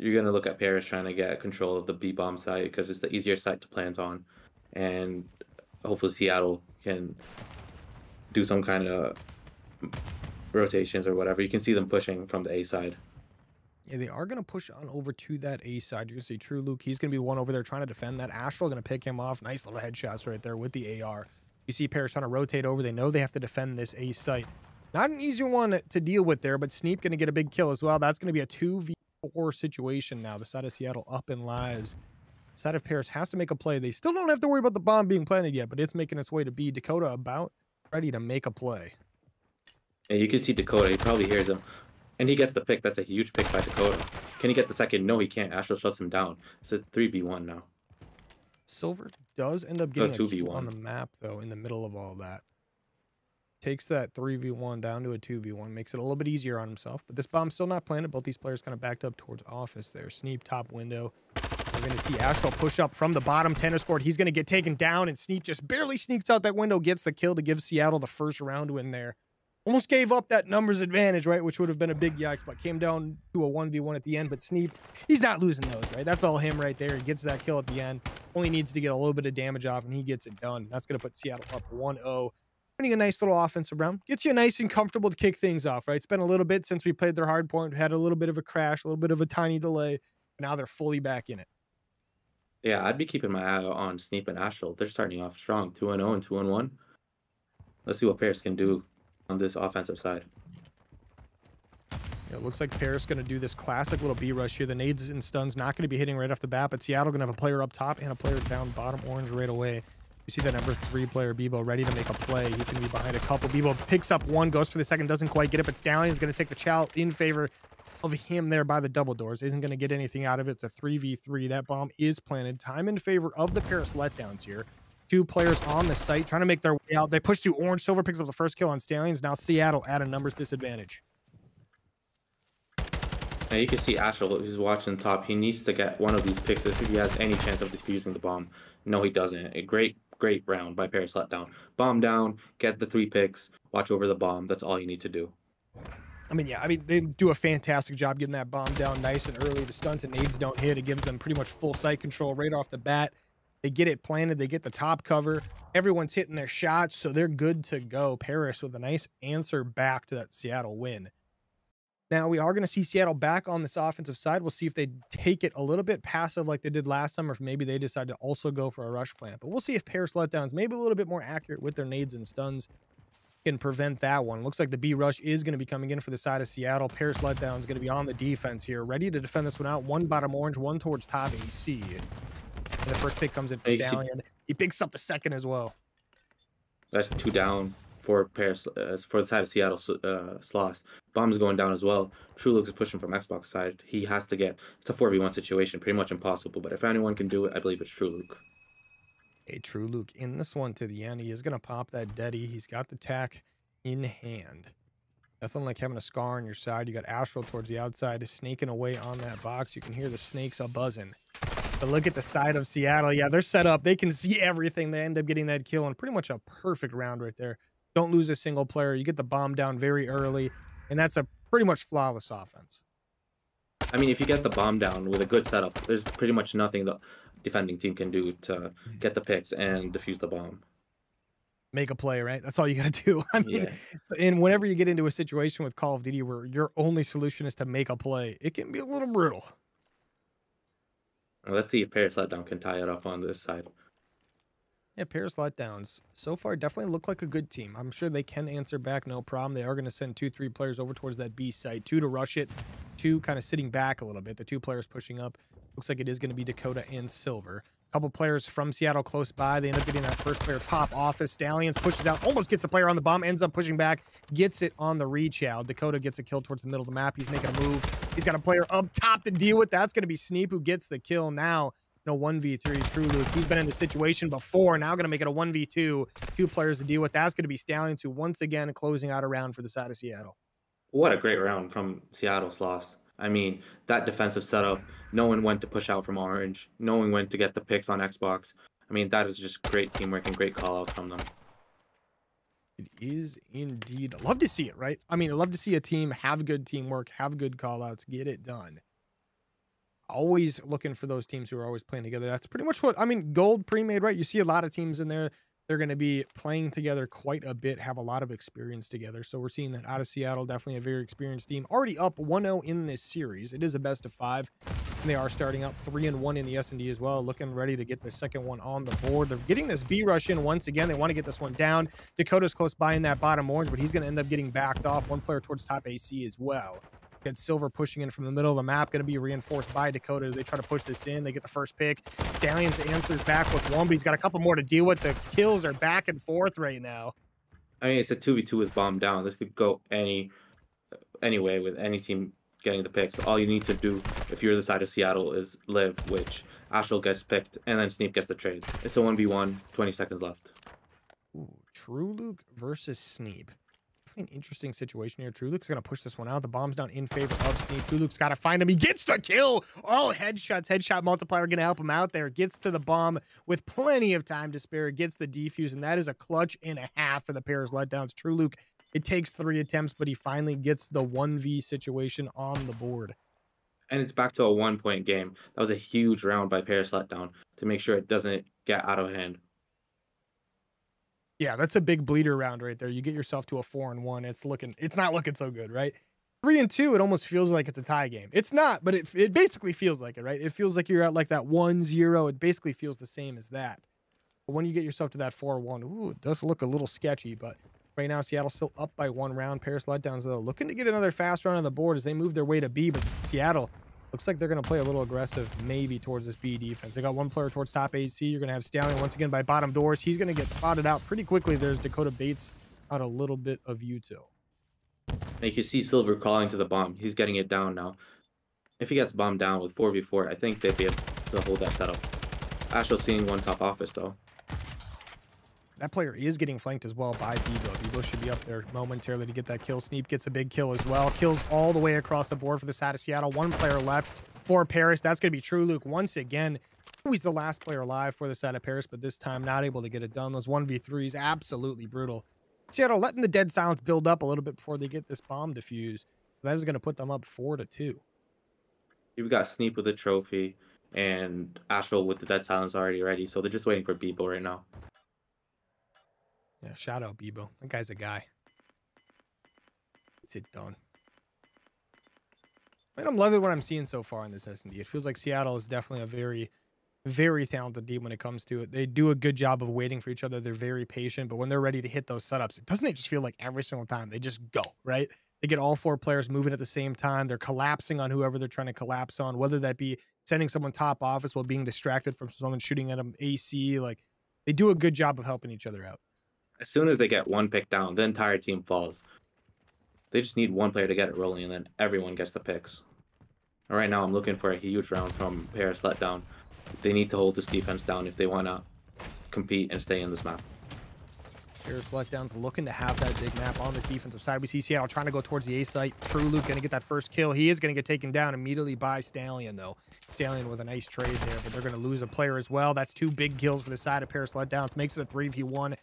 you're gonna look at Paris trying to get control of the B bomb site because it's the easier site to plant on, and hopefully Seattle can do some kind of rotations or whatever. You can see them pushing from the A side. Yeah, they are going to push on over to that A side. You're going to see True Luke. He's going to be the one over there trying to defend that. Astral going to pick him off. Nice little headshots right there with the AR. You see Paris trying to rotate over. They know they have to defend this A site. Not an easy one to deal with there, but Sneap going to get a big kill as well. That's going to be a 2v4 situation now. The side of Seattle up in lives. The side of Paris has to make a play. They still don't have to worry about the bomb being planted yet, but it's making its way to B. Dakota about ready to make a play. And you can see Dakota. He probably hears him. And he gets the pick. That's a huge pick by Dakota. Can he get the second? No, he can't. Astral shuts him down. It's a 3v1 now. Silver does end up Oh, getting a kill on the map, though, in the middle of all that. Takes that 3v1 down to a 2v1. Makes it a little bit easier on himself. But this bomb's still not planted. Both these players kind of backed up towards office there. Sneap top window. We're going to see Astral push up from the bottom tennis court. He's going to get taken down, and Sneap just barely sneaks out that window, gets the kill to give Seattle the first round win there. Almost gave up that numbers advantage, right? Which would have been a big yikes, but came down to a 1v1 at the end. But Sneap, he's not losing those, right? That's all him right there. He gets that kill at the end. Only needs to get a little bit of damage off, and he gets it done. That's going to put Seattle up 1-0. Winning a nice little offensive round. Gets you nice and comfortable to kick things off, right? It's been a little bit since we played their hard point. We had a little bit of a crash, a little bit of a tiny delay. But now they're fully back in it. Yeah, I'd be keeping my eye on Sneap and Astral. They're starting off strong, 2-0 and 2-1. Let's see what Paris can do on this offensive side. It looks like Paris going to do this classic little B rush here. The nades and stuns not going to be hitting right off the bat, but Seattle going to have a player up top and a player down bottom orange right away. You see that number 3 player, Bebo, ready to make a play. He's going to be behind a couple. Bebo picks up one, goes for the second, doesn't quite get it, but Stallion is going to take the chow in favor of him there by the double doors. Isn't going to get anything out of it. It's a 3v3. That bomb is planted. Time in favor of the Paris letdowns here. 2 players on the site trying to make their way out. They push to orange. Silver picks up the first kill on Stallions. Now Seattle at a numbers disadvantage. Now you can see Astral, who's watching top. He needs to get one of these picks if he has any chance of defusing the bomb. No, he doesn't. A great round by Paris letdown. Bomb down, get the 3 picks, watch over the bomb. That's all you need to do. I mean, they do a fantastic job getting that bomb down nice and early. The stunts and nades don't hit. It gives them pretty much full site control right off the bat. They get it planted. They get the top cover. Everyone's hitting their shots, so they're good to go. Paris with a nice answer back to that Seattle win. Now, we are going to see Seattle back on this offensive side. We'll see if they take it a little bit passive like they did last time, or if maybe they decide to also go for a rush plant. But we'll see if Paris letdowns, maybe a little bit more accurate with their nades and stuns, can prevent that one. Looks like the B rush is going to be coming in for the side of Seattle. Paris letdown is going to be on the defense here, ready to defend this one out. One bottom orange, one towards top AC. And the first pick comes in for Stallion. He picks up the second as well. That's 2 down for Paris, for the side of Seattle. Sloss. Bomb's going down as well. True Luke is pushing from Xbox side. He has to get, it's a 4v1 situation, pretty much impossible. But if anyone can do it, I believe it's True Luke. A True Luke in this one to the end. He is going to pop that Deddy. He's got the tack in hand. Nothing like having a scar on your side. You got Astral towards the outside, snaking away on that box. You can hear the snakes a buzzing. But look at the side of Seattle. Yeah, they're set up. They can see everything. They end up getting that kill, and pretty much a perfect round right there. Don't lose a single player. You get the bomb down very early, and that's a pretty much flawless offense. I mean, if you get the bomb down with a good setup, there's pretty much nothing the defending team can do to get the picks and defuse the bomb. Make a play, right? That's all you got to do. I mean, and whenever you get into a situation with Call of Duty where your only solution is to make a play, it can be a little brutal. Let's see if Paris letdown can tie it up on this side. Yeah, Paris letdowns so far definitely look like a good team. I'm sure they can answer back, no problem. They are going to send 2-3 players over towards that B site, 2 to rush it, 2 kind of sitting back a little bit. The 2 players pushing up. Looks like it is going to be Dakota and Silver. A couple players from Seattle close by. They end up getting that first player top office. Stallions pushes out, almost gets the player on the bomb, ends up pushing back, gets it on the reach out. Dakota gets a kill towards the middle of the map. He's making a move. He's got a player up top to deal with. That's going to be Sneap who gets the kill now. No 1v3. True Luke. He's been in the situation before. Now going to make it a 1v2. 2 players to deal with. That's going to be Stallions who once again closing out a round for the side of Seattle. What a great round from Seattle Sloss. I mean, that defensive setup, knowing when to push out from Orange, knowing when to get the picks on Xbox. I mean, that is just great teamwork and great call out from them. It is indeed. I love to see it, right? I mean, I love to see a team have good teamwork, have good call outs, get it done. Always looking for those teams who are always playing together. That's pretty much what I mean. Gold pre-made, right? You see a lot of teams in there. They're going to be playing together quite a bit, have a lot of experience together. So we're seeing that out of Seattle, definitely a very experienced team. Already up 1-0 in this series. It is a best of 5. And they are starting out 3-1 in the S&D as well, looking ready to get the second one on the board. They're getting this B rush in once again. They want to get this one down. Dakota's close by in that bottom orange, but he's going to end up getting backed off. One player towards top AC as well. Get Silver pushing in from the middle of the map, going to be reinforced by Dakota as they try to push this in. They get the first pick. Stallions answers back with one, but he's got a couple more to deal with. The kills are back and forth right now. I mean, it's a 2v2 with bomb down. This could go any way with any team getting the picks. All you need to do if you're the side of Seattle is live, which Astral gets picked, and then Sneep gets the trade. It's a 1v1, 20 seconds left. Ooh, True Luke versus Sneep. An interesting situation here. True Luke's going to push this one out. The bomb's down in favor of Sneep. True Luke's got to find him. He gets the kill. Oh, headshots. Headshot multiplier going to help him out there. Gets to the bomb with plenty of time to spare. Gets the defuse, and that is a clutch and a half for the Paris letdowns. True Luke, it takes 3 attempts, but he finally gets the 1v situation on the board. And it's back to a 1-point game. That was a huge round by Paris letdown to make sure it doesn't get out of hand. Yeah, that's a big bleeder round right there. You get yourself to a 4-1. It's not looking so good, right? 3-2, it almost feels like it's a tie game. It's not, but it basically feels like it, right? It feels like you're at like that 1-0. It basically feels the same as that. But when you get yourself to that 4-1, ooh, it does look a little sketchy, but right now Seattle's still up by 1 round. Paris letdowns though looking to get another fast round on the board as they move their way to B, but Seattle looks like they're going to play a little aggressive, maybe towards this B defense. They got one player towards top AC. You're going to have Stallion once again by bottom doors. He's going to get spotted out pretty quickly. There's Dakota Bates out a little bit of util. You can see Silver crawling to the bomb. He's getting it down now. If he gets bombed down with 4v4, I think they'd be able to hold that setup. Astral seeing one top office, though. That player is getting flanked as well by Bebo. Bebo should be up there momentarily to get that kill. Sneep gets a big kill as well. Kills all the way across the board for the side of Seattle. 1 player left for Paris. That's going to be True Luke once again. He's the last player alive for the side of Paris, but this time not able to get it done. Those 1v3s, absolutely brutal. Seattle letting the dead silence build up a little bit before they get this bomb defused. That is going to put them up 4-2. You've got Sneep with a trophy and Astral with the dead silence already ready, so they're just waiting for Bebo right now. Yeah, shout out Bebo. That guy's a guy. It's it done. I'm loving what I'm seeing so far in this S&D. It feels like Seattle is definitely a very, very talented team when it comes to it. They do a good job of waiting for each other. They're very patient, but when they're ready to hit those setups, doesn't it just feel like every single time they just go, right? They get all 4 players moving at the same time. They're collapsing on whoever they're trying to collapse on, whether that be sending someone top office while being distracted from someone shooting at them AC. Like, they do a good job of helping each other out. As soon as they get 1 pick down, the entire team falls. They just need 1 player to get it rolling, and then everyone gets the picks. And right now, I'm looking for a huge round from Paris letdown. They need to hold this defense down if they want to compete and stay in this map. Paris letdowns looking to have that big map on this defensive side. We see Seattle trying to go towards the A site. True Luke going to get that first kill. He is going to get taken down immediately by Stallion, though. Stallion with a nice trade there, but they're going to lose a player as well. That's 2 big kills for the side of Paris letdowns. Makes it a 3v1.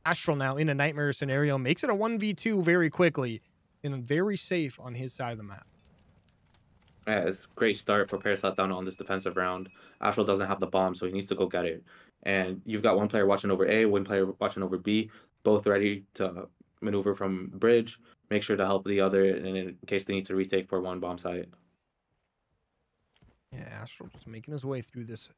Astral now in a nightmare scenario. Makes it a 1v2 very quickly. And very safe on his side of the map. Yeah, it's a great start for Paris letdown on this defensive round. Astral doesn't have the bomb, so he needs to go get it. And you've got 1 player watching over A, 1 player watching over B, both ready to maneuver from bridge. Make sure to help the other in case they need to retake for 1 bomb site. Yeah, Astral just making his way through this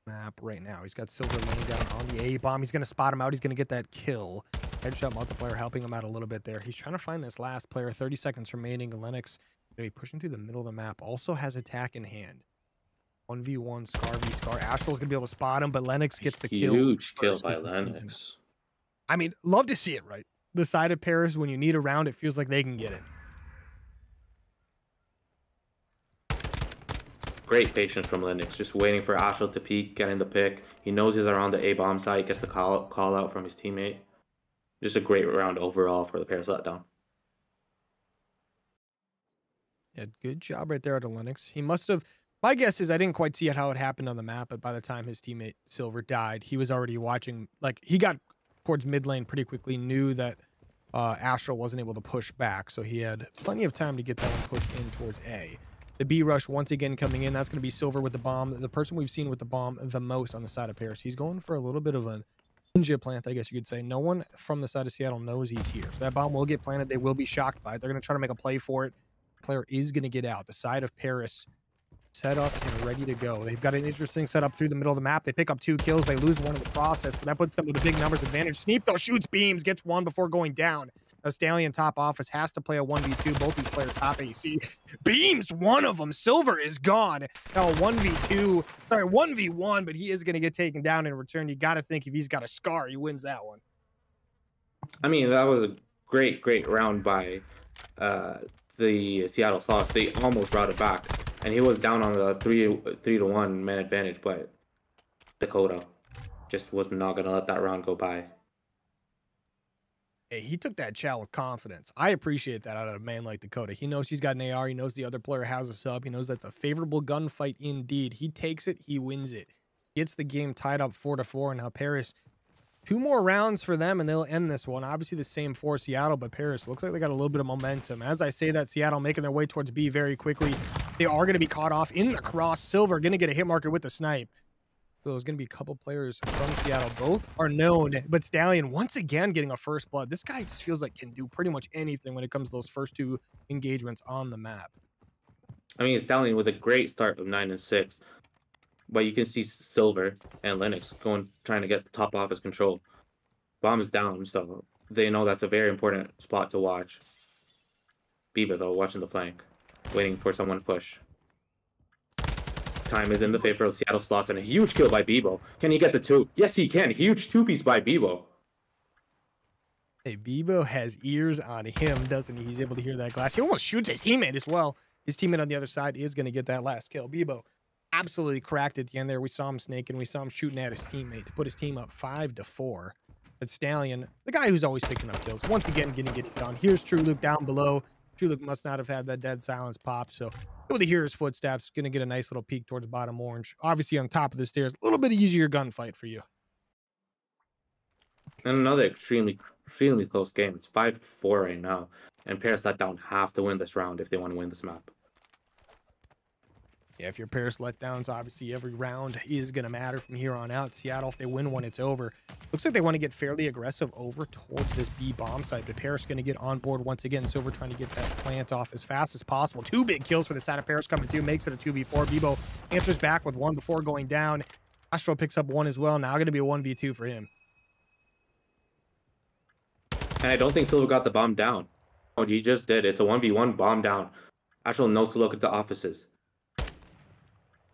map right now. He's got Silver laying down on the A bomb. He's going to spot him out. He's going to get that kill. Headshot multiplier helping him out a little bit there. He's trying to find this last player. 30 seconds remaining. Lennox going to be pushing through the middle of the map. Also has attack in hand. 1v1 Scar v Scar. Astral's going to be able to spot him, but Lennox gets the kill. Huge kill by Lennox. I mean, love to see it, right? The side of Paris, when you need a round, it feels like they can get it. Great patience from Lennox, just waiting for Astral to peek, getting the pick. He knows he's around the A bomb site, gets the call out from his teammate. Just a great round overall for the Paris letdown. Yeah, good job right there at Lennox. He must have. My guess is I didn't quite see how it happened on the map, but by the time his teammate Silver died, he was already watching. Like, he got towards mid lane pretty quickly, knew that Astral wasn't able to push back, so he had plenty of time to get that one pushed in towards A. The B rush once again coming in. That's going to be Silver with the bomb. The person we've seen with the bomb the most on the side of Paris. He's going for a little bit of a ninja plant, I guess you could say. No one from the side of Seattle knows he's here. So that bomb will get planted. They will be shocked by it. They're going to try to make a play for it. The player is going to get out. The side of Paris set up and ready to go. They've got an interesting setup through the middle of the map. They pick up 2 kills. They lose 1 in the process, but that puts them with a big numbers advantage. Sneep, though, shoots beams, gets 1 before going down. Now, Stallion top office has to play a 1v2. Both these players top AC. Beams, 1 of them. Silver is gone. Now a 1v2, sorry, 1v1, but he is going to get taken down in return. You got to think if he's got a scar, he wins that one. I mean, that was a great round by the Seattle Sauce. They almost brought it back, and he was down on the 3-1 man advantage, but Dakota just was not going to let that round go by. Hey, he took that chow with confidence. I appreciate that out of a man like Dakota. He knows he's got an AR. He knows the other player has a sub. He knows that's a favorable gunfight indeed. He takes it. He wins it. Gets the game tied up 4-4. And now Paris, 2 more rounds for them, and they'll end this one. Obviously the same for Seattle, but Paris looks like they got a little bit of momentum. As I say that, Seattle making their way towards B very quickly. They are going to be caught off in the cross. Silver going to get a hit marker with the snipe. So there's going to be a couple players from Seattle. Both are known, but Stallion once again getting a first blood. This guy just feels like can do pretty much anything when it comes to those first 2 engagements on the map. I mean, Stallion with a great start of 9-6, but you can see Silver and Lennox trying to get the top off his control. Bomb is down, so they know that's a very important spot to watch. Bieber, though, watching the flank, waiting for someone to push. Time is in the favor of Seattle Slots, and a huge kill by Bebo. Can he get the 2? Yes, he can. Huge 2-piece by Bebo. Hey, Bebo has ears on him, doesn't he? He's able to hear that glass. He almost shoots his teammate as well. His teammate on the other side is going to get that last kill. Bebo absolutely cracked at the end there. We saw him snaking. We saw him shooting at his teammate to put his team up 5-4. But Stallion, the guy who's always picking up kills, once again getting it done. Here's True Luke down below. True Luke must not have had that dead silence pop, so able to hear his footsteps, going to get a nice little peek towards bottom orange. Obviously on top of the stairs, a little bit easier gunfight for you. And another extremely close game. It's 5-4 right now, and Paris let down half to win this round if they want to win this map. Yeah, if your Paris letdowns, obviously every round is going to matter from here on out. Seattle, if they win one, it's over. Looks like they want to get fairly aggressive over towards this B bomb site, but Paris going to get on board once again. Silver trying to get that plant off as fast as possible. 2 big kills for the side of Paris coming through, makes it a 2v4. Bebo answers back with 1 before going down. Astro picks up 1 as well. Now going to be a 1v2 for him. And I don't think Silver got the bomb down. Oh, he just did. It's a 1v1 bomb down. Astro knows to look at the offices.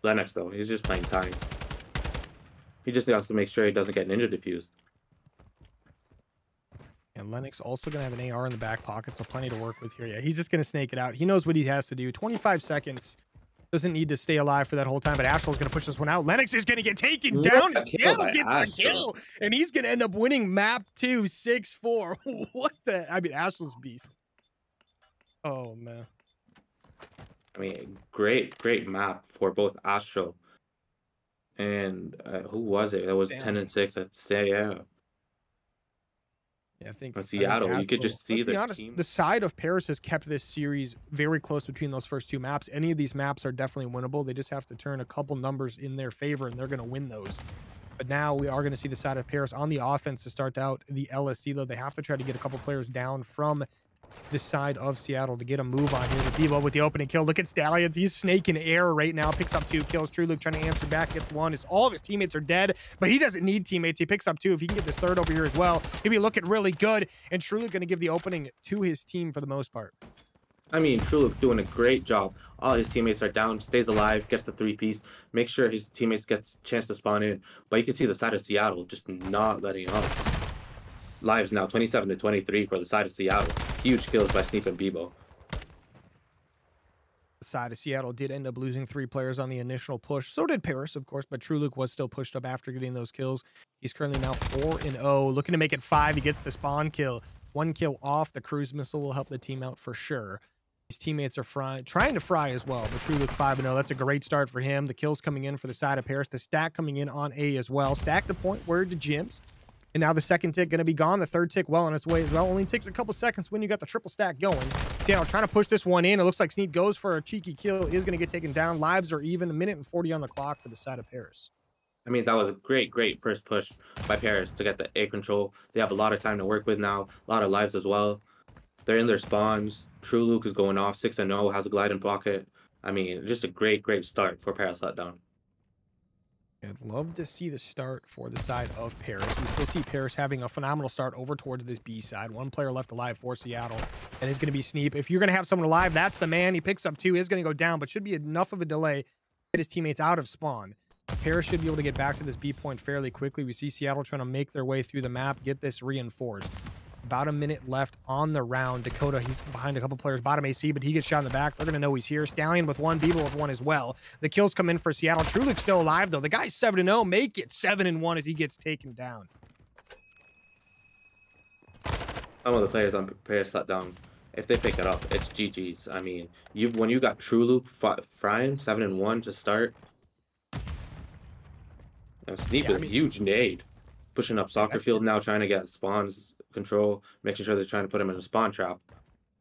Lennox, though, he's just playing time. He just has to make sure he doesn't get ninja diffused. And Lennox also going to have an AR in the back pocket, so plenty to work with here. Yeah, he's just going to snake it out. He knows what he has to do. 25 seconds. Doesn't need to stay alive for that whole time, but Astral's going to push this one out. Lennox is going to get taken down. Seattle gets the kill, and he's going to end up winning map 2, 6-4. What the? I mean, Astral's beast. Oh, man. I mean, great map for both Astro and who was it? That was 10-6. Yeah. Yeah, I think Seattle. Astro, you could just see the honest, team. the side of Paris has kept this series very close between those first 2 maps. Any of these maps are definitely winnable. They just have to turn a couple numbers in their favor, and they're going to win those. But now we are going to see the side of Paris on the offense to start out the LSC, though. They have to try to get a couple players down from this side of Seattle to get a move on here. The Bebo with the opening kill. Look at Stallions. He's snaking air right now. Picks up 2 kills. True Luke trying to answer back. Gets 1. All of his teammates are dead, but he doesn't need teammates. He picks up 2. If he can get this 3rd over here as well, he'll be looking really good. And True Luke going to give the opening to his team for the most part. I mean, True Luke doing a great job. All his teammates are down, stays alive, gets the 3-piece, make sure his teammates get a chance to spawn in. But you can see the side of Seattle just not letting up. Lives now 27-23 for the side of Seattle. Huge kills by Sneep and Bebo. The side of Seattle did end up losing 3 players on the initial push. So did Paris, of course, but True Luke was still pushed up after getting those kills. He's currently now 4-0, looking to make it 5. He gets the spawn kill. 1 kill off. The cruise missile will help the team out for sure. His teammates are trying to fry as well, but True Luke 5-0. That's a great start for him. The kills coming in for the side of Paris. The stack coming in on A as well. Stack to point where the gyms. And now the second tick going to be gone. The third tick well on its way as well. Only takes a couple seconds when you got the triple stack going. Seattle trying to push this one in. It looks like Sneap goes for a cheeky kill. Is going to get taken down. Lives are even. 1:40 on the clock for the side of Paris. I mean, that was a great first push by Paris to get the A control. They have a lot of time to work with now. A lot of lives as well. They're in their spawns. True Luke is going off. 6-0, has a glide in pocket. I mean, just a great start for Paris Letdown. I'd love to see the start for the side of Paris. We still see Paris having a phenomenal start over towards this B side. One player left alive for Seattle. That is going to be Sneap. If you're going to have someone alive, that's the man. He picks up 2, is going to go down, but should be enough of a delay to get his teammates out of spawn. Paris should be able to get back to this B point fairly quickly. We see Seattle trying to make their way through the map, get this reinforced. About a minute left on the round. Dakota, he's behind a couple players, bottom AC, but he gets shot in the back. They're going to know he's here. Stallion with 1, Beeble with 1 as well. The kills come in for Seattle. True Luke's still alive, though. The guy's 7-0. Make it 7-1 as he gets taken down. Some of the players on Paris Letdown, if they pick it up, it's GG's. I mean, when you got True Luke frying 7-1 to start, Sneap is a huge nade. Pushing up soccer field now, trying to get spawns control, making sure they're trying to put him in a spawn trap.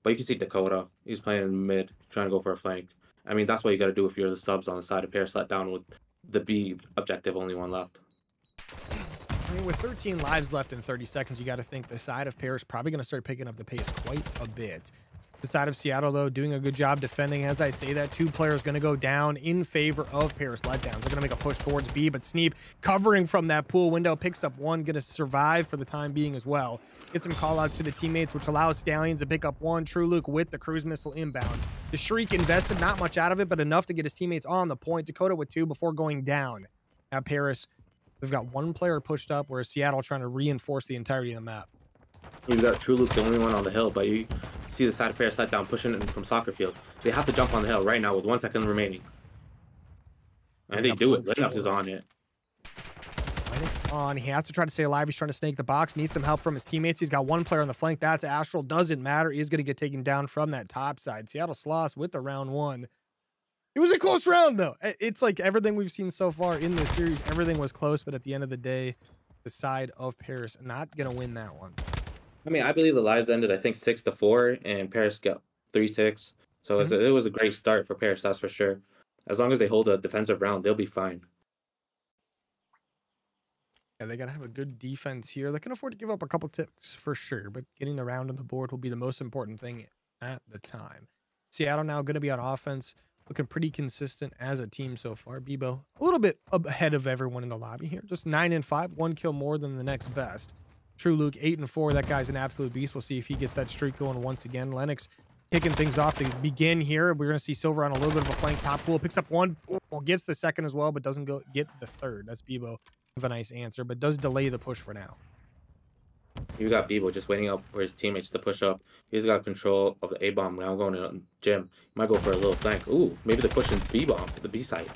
But you can see Dakota, he's playing in mid, trying to go for a flank. I mean, that's what you got to do if you're the subs on the side of Paris Letdown with the B objective, only 1 left. I mean, with 13 lives left in 30 seconds, you got to think the side of Paris probably going to start picking up the pace quite a bit. The side of Seattle, though, doing a good job defending. As I say that, 2 players going to go down in favor of Paris Letdowns. They're going to make a push towards B, but Sneap covering from that pool window, picks up 1, going to survive for the time being as well. Get some callouts to the teammates, which allows Stallions to pick up 1. True Luke with the cruise missile inbound. The Shriek invested not much out of it, but enough to get his teammates on the point. Dakota with 2 before going down. Now Paris, they've got 1 player pushed up, whereas Seattle trying to reinforce the entirety of the map. You got True Luke, the only one on the hill, but you see the side of Paris Letdown pushing in from soccer field. They have to jump on the hill right now with 1 second remaining. And they do it. Linux is on it. Linux on. He has to try to stay alive. He's trying to snake the box. Needs some help from his teammates. He's got 1 player on the flank. That's Astral. Doesn't matter. He's going to get taken down from that top side. Seattle Sloss with the round 1. It was a close round, though. It's like everything we've seen so far in this series. Everything was close, but at the end of the day, the side of Paris not going to win that one. I mean, I believe the lives ended, I think, 6-4, and Paris got 3 ticks. So it was a great start for Paris, that's for sure. As long as they hold a defensive round, they'll be fine. Yeah, they got to have a good defense here. They can afford to give up a couple ticks for sure, but getting the round on the board will be the most important thing at the time. Seattle now going to be on offense, looking pretty consistent as a team so far. Bebo, a little bit ahead of everyone in the lobby here. Just 9-5, 1 kill more than the next best. True Luke 8-4. That guy's an absolute beast. We'll see if he gets that streak going once again. Lennox kicking things off to begin here. We're going to see Silver on a little bit of a flank top pool. Picks up 1, gets the second as well, but doesn't get the third. That's Bebo with a nice answer, but does delay the push for now. You got Bebo just waiting up for his teammates to push up. He's got control of the A-bomb. Now going to Jim. Might go for a little flank. Ooh, maybe they're pushing B-bomb to the B side.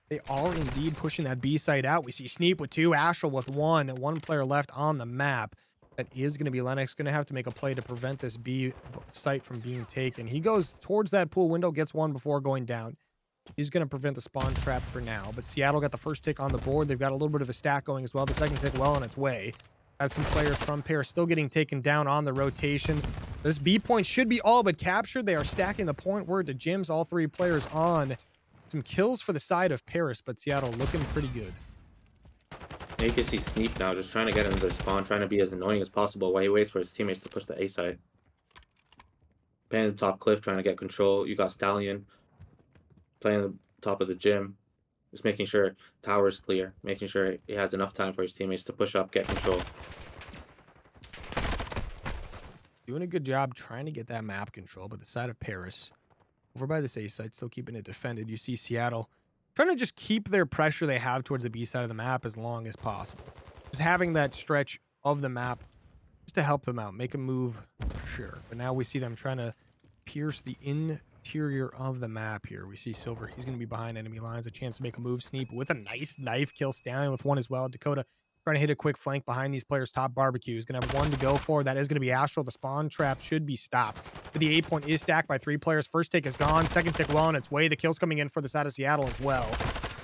They are indeed pushing that B side out. We see Sneap with 2, Astral with 1, and 1 player left on the map. That is going to be Lennox. Going to have to make a play to prevent this B site from being taken. He goes towards that pool window, gets 1 before going down. He's going to prevent the spawn trap for now. But Seattle got the first tick on the board. They've got a little bit of a stack going as well. The second tick well on its way. Got some players from Paris still getting taken down on the rotation. This B point should be all but captured. They are stacking the point word to Jim's. All 3 players on. Some kills for the side of Paris, but Seattle looking pretty good. You can see Sneap now just trying to get into their spawn, trying to be as annoying as possible while he waits for his teammates to push the A side. Playing the top cliff, trying to get control. You got Stallion playing the top of the gym. Just making sure tower's clear, making sure he has enough time for his teammates to push up, get control. Doing a good job trying to get that map control, but the side of Paris, over by this A side, still keeping it defended. You see Seattle trying to just keep their pressure they have towards the B side of the map as long as possible. Just having that stretch of the map just to help them out, make a move, sure. But now we see them trying to pierce the interior of the map here. We see Silver, he's going to be behind enemy lines, a chance to make a move. Sneap with a nice knife kill, Stallion with 1 as well. Dakota trying to hit a quick flank behind these players. Top barbecue is going to have 1 to go for. That is going to be Astral. The spawn trap should be stopped. But the A point is stacked by 3 players. First take is gone. Second take well on its way. The kill's coming in for the side of Seattle as well.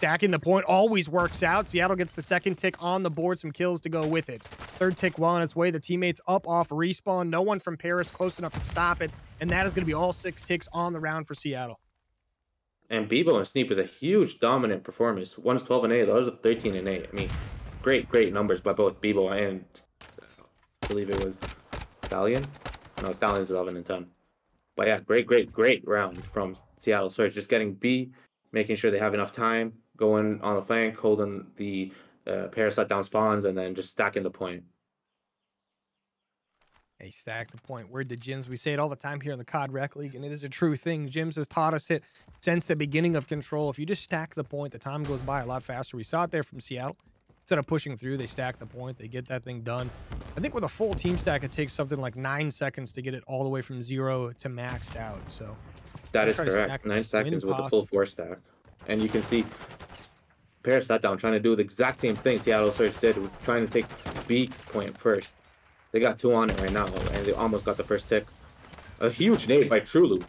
Stacking the point always works out. Seattle gets the second tick on the board, some kills to go with it. Third tick well on its way. The teammates up off respawn. No one from Paris close enough to stop it. And that is going to be all 6 ticks on the round for Seattle. And Bebo and Sneap with a huge dominant performance. One's 12 and 8, the other's 13 and 8. I mean, great numbers by both Bebo and I believe it was Stallion. No, Stallion's 11 and 10. But yeah, great round from Seattle Surge. Just getting B, making sure they have enough time, going on the flank, holding the Paris letdown spawns, and then just stacking the point. They stack the point. Word to Jims. We say it all the time here in the COD Rec League, and it is a true thing. Jims has taught us it since the beginning of Control. If you just stack the point, the time goes by a lot faster. We saw it there from Seattle. Instead of pushing through, they stack the point. They get that thing done. I think with a full team stack, it takes something like 9 seconds to get it all the way from 0 to maxed out. So that is correct. 9 seconds with a full 4 stack. And you can see Paris letdown trying to do the exact same thing Seattle Surge did, with trying to take B point first. They got 2 on it right now, and they almost got the first tick. A huge nade by TrueLuke.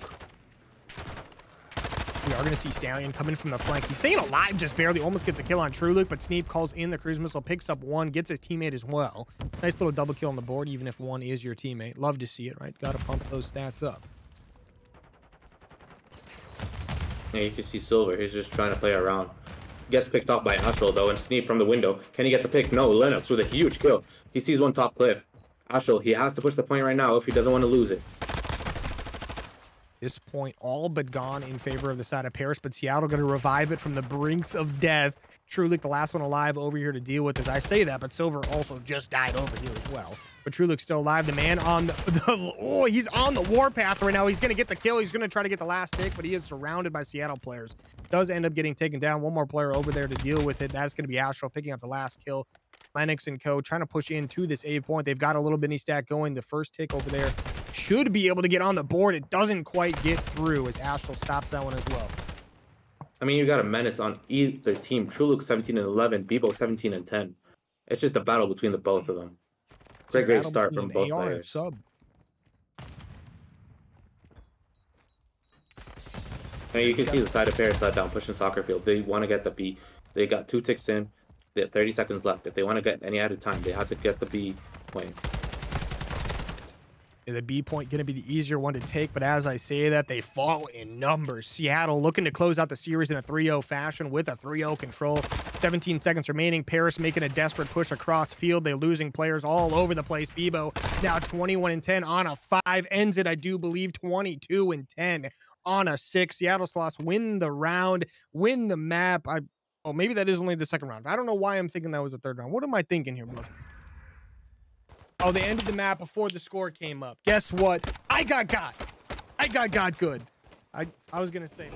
We are going to see Stallion coming from the flank. He's staying alive just barely. Almost gets a kill on TrueLuke, but Sneap calls in the cruise missile, picks up 1, gets his teammate as well. Nice little double kill on the board, even if 1 is your teammate. Love to see it, right? Got to pump those stats up. Yeah, you can see Silver. He's just trying to play around. Gets picked off by Astral, though, and Sneap from the window. Can he get the pick? No, Lennox with a huge kill. He sees one top cliff. Astral, he has to push the point right now if he doesn't want to lose it. This point all but gone in favor of the side of Paris, but Seattle going to revive it from the brinks of death. TrueLuke, the last one alive over here to deal with as I say that, but Silver also just died over here as well. But TrueLuke's still alive. The man on oh, he's on the warpath right now. He's going to get the kill. He's going to try to get the last tick, but he is surrounded by Seattle players. Does end up getting taken down. One more player over there to deal with it. That's going to be Astral picking up the last kill. Lennox and co trying to push into this A point. They've got a little mini stack going. The first tick over there should be able to get on the board. It doesn't quite get through as Astral stops that one as well. I mean, you got a menace on either team. TrueLuke 17 and 11, Bebo 17 and 10. It's just a battle between the both of them. Great start from both players. Sub. And you can see the side of Paris letdown pushing soccer field. They want to get the B. They got 2 ticks in. They have 30 seconds left. If they want to get any added time, they have to get the B point. The B point going to be the easier one to take, but as I say that, they fall in numbers. Seattle looking to close out the series in a 3-0 fashion with a 3-0 control. 17 seconds remaining. Paris making a desperate push across field. They're losing players all over the place. Bebo now 21 and 10 on a 5. Ends it, I do believe, 22 and 10 on a 6. Seattle Sloths win the round, win the map. Oh, maybe that is only the second round. I don't know why I'm thinking that was the third round. What am I thinking here, bro? Oh, they ended the map before the score came up. Guess what? I got good. I was going to say...